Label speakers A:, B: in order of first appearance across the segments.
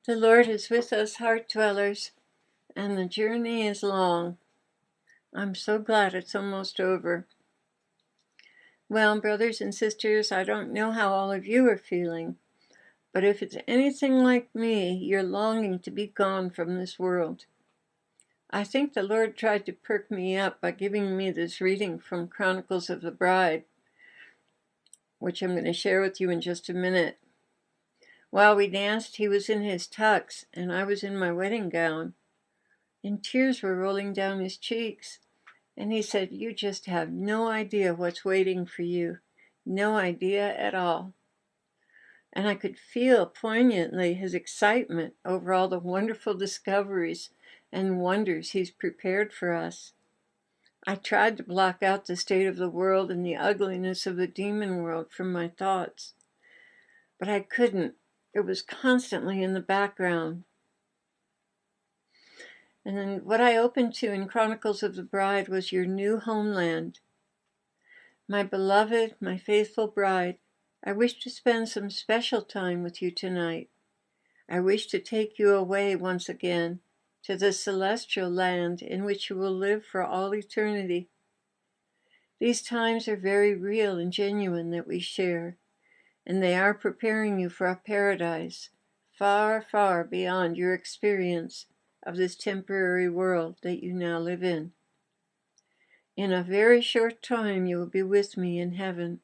A: The Lord is with us, heart dwellers, and the journey is long. I'm so glad it's almost over. Well, brothers and sisters, I don't know how all of you are feeling, but if it's anything like me, you're longing to be gone from this world. I think the Lord tried to perk me up by giving me this reading from Chronicles of the Bride, which I'm going to share with you in just a minute. While we danced, he was in his tux, and I was in my wedding gown, and tears were rolling down his cheeks. And he said, "You just have no idea what's waiting for you. No idea at all." And I could feel poignantly his excitement over all the wonderful discoveries and wonders he's prepared for us. I tried to block out the state of the world and the ugliness of the demon world from my thoughts, but I couldn't. It was constantly in the background. And then what I opened to in Chronicles of the Bride was your new homeland. My beloved, my faithful bride, I wish to spend some special time with you tonight. I wish to take you away once again to the celestial land in which you will live for all eternity. These times are very real and genuine that we share, and they are preparing you for a paradise far, far beyond your experience of this temporary world that you now live in. In a very short time you will be with me in heaven.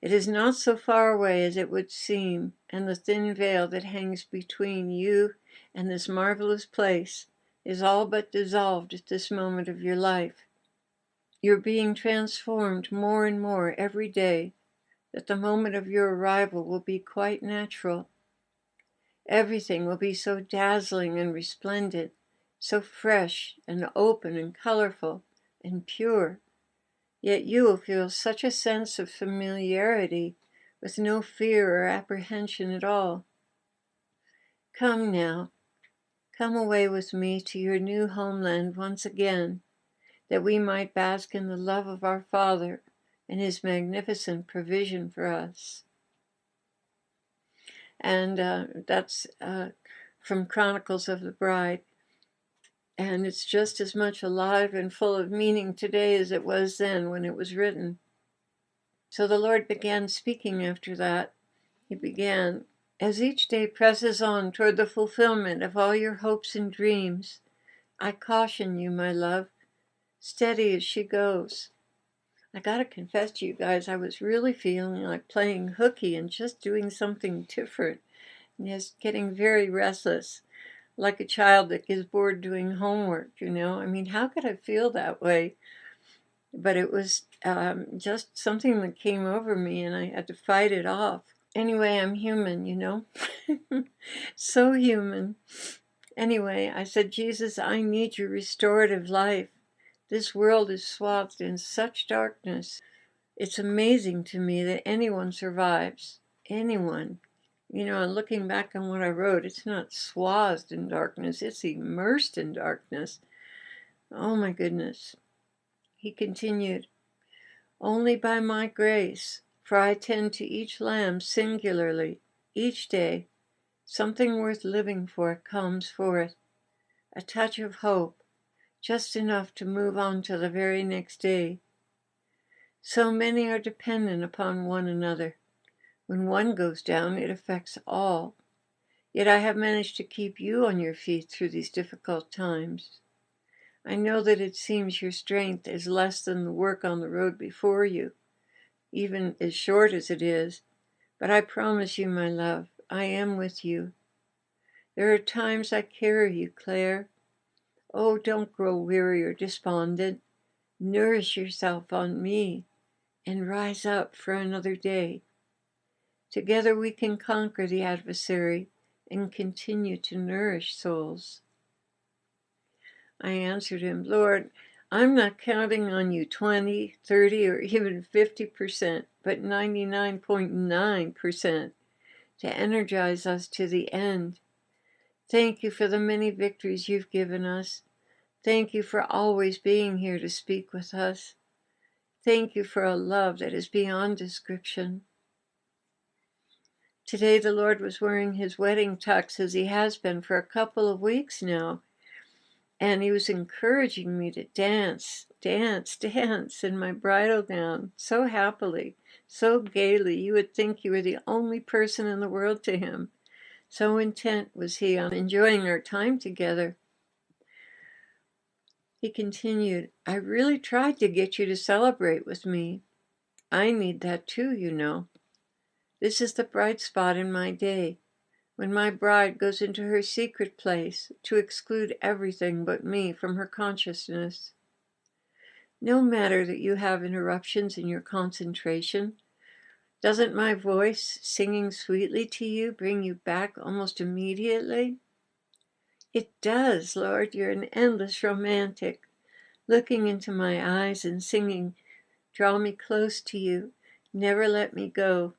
A: It is not so far away as it would seem, and the thin veil that hangs between you and this marvelous place is all but dissolved at this moment of your life. You're being transformed more and more every day, that the moment of your arrival will be quite natural. Everything will be so dazzling and resplendent, so fresh and open and colorful and pure. Yet you will feel such a sense of familiarity with no fear or apprehension at all. Come now, come away with me to your new homeland once again, that we might bask in the love of our Father and his magnificent provision for us. And that's from Chronicles of the Bride. And it's just as much alive and full of meaning today as it was then when it was written. So the Lord began speaking after that. He began, "As each day presses on toward the fulfillment of all your hopes and dreams, I caution you, my love, steady as she goes." I gotta confess to you guys, I was really feeling like playing hooky and just doing something different. And just getting very restless, like a child that gets bored doing homework, I mean, how could I feel that way? But it was just something that came over me and I had to fight it off. Anyway, I'm human. So human. Anyway, I said, "Jesus, I need your restorative life. This world is swathed in such darkness. It's amazing to me that anyone survives. Anyone. And looking back on what I wrote, it's not swathed in darkness, it's immersed in darkness. Oh my goodness." He continued, "Only by my grace, for I tend to each lamb singularly, each day, something worth living for comes forth, a touch of hope, just enough to move on to the very next day. So many are dependent upon one another. When one goes down, it affects all. Yet I have managed to keep you on your feet through these difficult times. I know that it seems your strength is less than the work on the road before you, even as short as it is, but I promise you, my love, I am with you. There are times I carry you, Clare. Oh, don't grow weary or despondent. Nourish yourself on me and rise up for another day. Together we can conquer the adversary and continue to nourish souls." I answered him, "Lord, I'm not counting on you 20, 30, or even 50%, but 99.9% to energize us to the end. Thank you for the many victories you've given us. Thank you for always being here to speak with us. Thank you for a love that is beyond description." Today the Lord was wearing his wedding tux, as he has been for a couple of weeks now, and he was encouraging me to dance, dance, dance in my bridal gown, so happily, so gaily, you would think you were the only person in the world to him. So intent was he on enjoying our time together. He continued, I really tried to get you to celebrate with me. I need that too, you know. This is the bright spot in my day, when my bride goes into her secret place to exclude everything but me from her consciousness. No matter that you have interruptions in your concentration, doesn't my voice singing sweetly to you bring you back almost immediately? It does, Lord. You're an endless romantic, looking into my eyes and singing, draw me close to you, never let me go.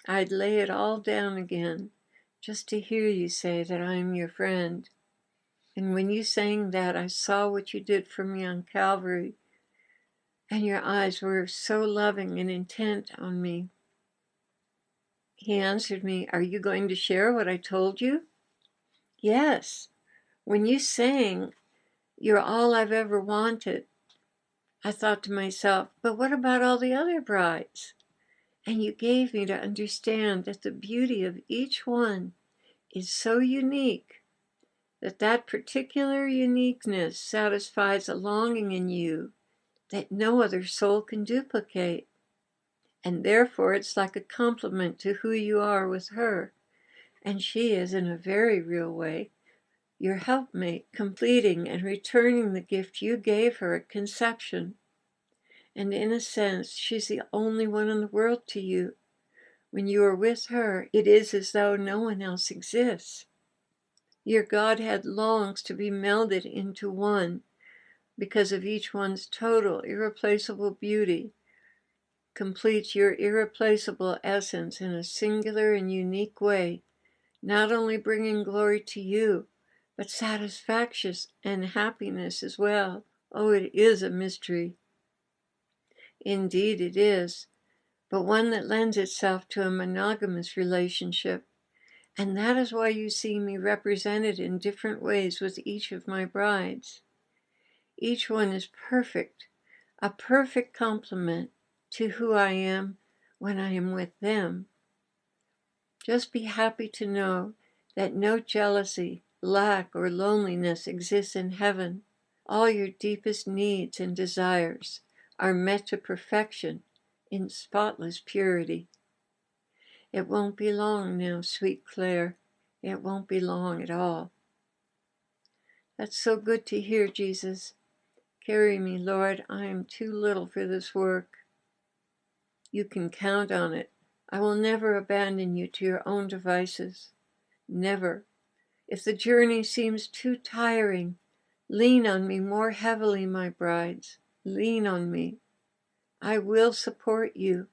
A: I'd lay it all down again, just to hear you say that I am your friend. And when you sang that, I saw what you did for me on Calvary, and your eyes were so loving and intent on me. He answered me, are you going to share what I told you? Yes. When you sang, you're all I've ever wanted, I thought to myself, but what about all the other brides? And you gave me to understand that the beauty of each one is so unique that that particular uniqueness satisfies a longing in you that no other soul can duplicate. And therefore it's like a compliment to who you are with her. And she is, in a very real way, your helpmate, completing and returning the gift you gave her at conception. And in a sense, she's the only one in the world to you. When you are with her, it is as though no one else exists. Your Godhead longs to be melded into one because of each one's total, irreplaceable beauty, completes your irreplaceable essence in a singular and unique way, not only bringing glory to you, but satisfaction and happiness as well. Oh, it is a mystery. Indeed it is, but one that lends itself to a monogamous relationship. And that is why you see me represented in different ways with each of my brides. Each one is perfect, a perfect complement to who I am when I am with them. Just be happy to know that no jealousy, lack, or loneliness exists in heaven. All your deepest needs and desires are met to perfection in spotless purity. It won't be long now, sweet Clare. It won't be long at all. That's so good to hear, Jesus. Carry me, Lord. I am too little for this work. You can count on it. I will never abandon you to your own devices. Never. If the journey seems too tiring, lean on me more heavily, my brides. Lean on me. I will support you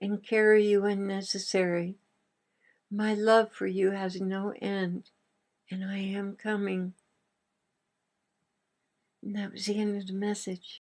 A: and carry you when necessary. My love for you has no end, and I am coming. And that was the end of the message.